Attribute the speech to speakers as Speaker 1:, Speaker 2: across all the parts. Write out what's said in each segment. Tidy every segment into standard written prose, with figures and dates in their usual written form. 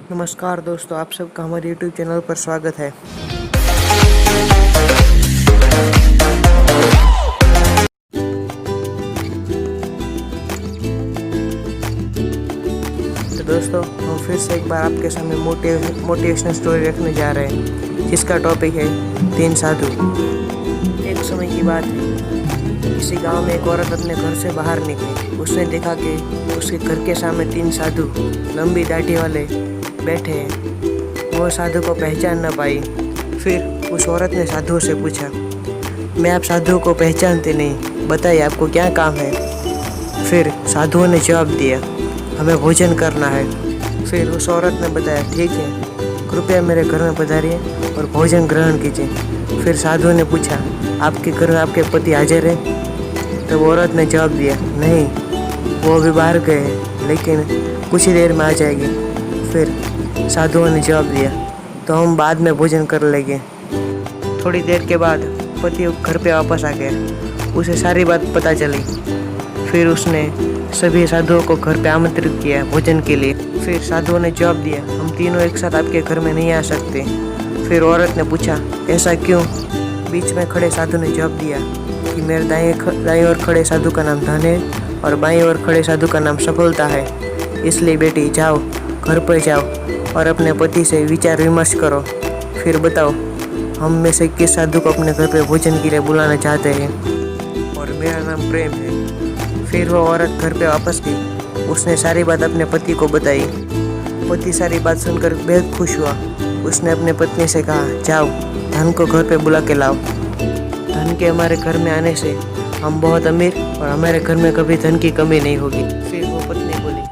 Speaker 1: नमस्कार दोस्तों, आप सबका हमारे YouTube चैनल पर स्वागत है। तो दोस्तों, हम फिर से एक बार आपके सामने मोटिवेशनल स्टोरी रखने जा रहे हैं, जिसका टॉपिक है 3 साधु। एक समय की बात है, किसी गांव में एक औरत अपने घर से बाहर निकली। उसने देखा कि उसके घर के सामने 3 साधु लंबी दाढ़ी वाले बैठे हैं। वो साधु को पहचान न पाई। फिर उस औरत ने साधुओं से पूछा, मैं आप साधुओं को पहचानते नहीं, बताइए आपको क्या काम है। फिर साधुओं ने जवाब दिया, हमें भोजन करना है। फिर उस औरत ने बताया, ठीक है, कृपया मेरे घर में पधारिए और भोजन ग्रहण कीजिए। फिर साधुओं ने पूछा, आपके घर में आपके पति हाजिर है? तब औरत ने जवाब दिया, नहीं, वो अभी बाहर गए हैं, लेकिन कुछ ही देर में आ जाएगी। फिर साधुओं ने जवाब दिया, तो हम बाद में भोजन कर लेंगे। थोड़ी देर के बाद पति घर पे वापस आ गया। उसे सारी बात पता चली। फिर उसने सभी साधुओं को घर पे आमंत्रित किया भोजन के लिए। फिर साधुओं ने जवाब दिया, हम तीनों एक साथ आपके घर में नहीं आ सकते। फिर औरत ने पूछा, ऐसा क्यों? बीच में खड़े साधु ने जवाब दिया कि मेरे दाएं ओर खड़े साधु का नाम धन है और बाएं ओर खड़े साधु का नाम सफलता है। इसलिए बेटी, जाओ, घर पर जाओ और अपने पति से विचार विमर्श करो। फिर बताओ, हम में से किस साधु को अपने घर पे भोजन के लिए बुलाना चाहते हैं। और मेरा नाम प्रेम है। फिर वो औरत घर पे वापस गई। उसने सारी बात अपने पति को बताई। पति सारी बात सुनकर बेहद खुश हुआ। उसने अपने पत्नी से कहा, जाओ, धन को घर पे बुला के लाओ। धन के हमारे घर में आने से हम बहुत अमीर और हमारे घर में कभी धन की कमी नहीं होगी। फिर वो पत्नी बोली,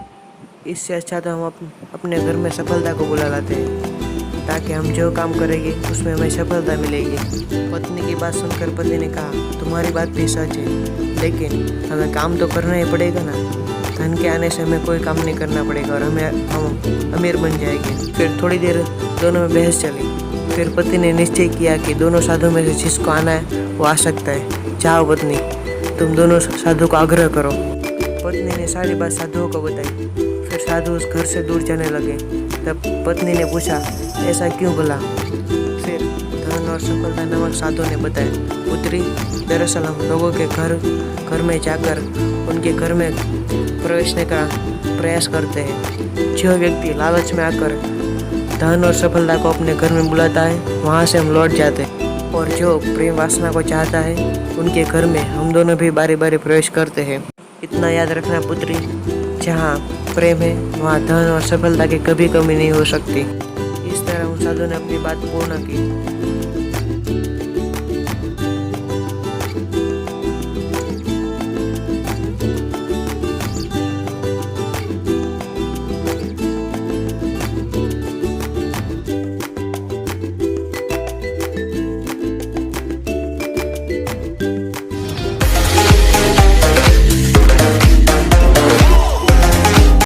Speaker 1: इससे अच्छा तो हम अपने घर में सफलता को बुला लाते हैं, ताकि हम जो काम करेंगे उसमें हमें सफलता मिलेगी। पत्नी की बात सुनकर पति ने कहा, तुम्हारी बात भी सच है, लेकिन हमें काम तो करना ही पड़ेगा ना। धन के आने से हमें कोई काम नहीं करना पड़ेगा और हम अमीर बन जाएंगे। फिर थोड़ी देर दोनों में बहस चली। फिर पति ने निश्चय किया कि दोनों साधुओं में से जिसको आना है वो आ सकता है। जाओ पत्नी, तुम दोनों साधु को आग्रह करो। पत्नी ने सारी बात साधुओं को बताई। फिर साधु उस घर से दूर जाने लगे। तब पत्नी ने पूछा, ऐसा क्यों बोला? फिर धन और सफलता नामक साधु ने बताया, पुत्री, दरअसल हम लोगों के घर में जाकर उनके घर में प्रवेशने का प्रयास करते हैं। जो व्यक्ति लालच में आकर धन और सफलता को अपने घर में बुलाता है, वहाँ से हम लौट जाते हैं। और जो प्रेम वासना को चाहता है, उनके घर में हम दोनों भी बारी बारी प्रवेश करते हैं। इतना याद रखना पुत्री, जहाँ प्रेम है वहाँ धन और सफलता की कभी कमी नहीं हो सकती। इस तरह उन साधु ने अपनी बात पूर्ण की।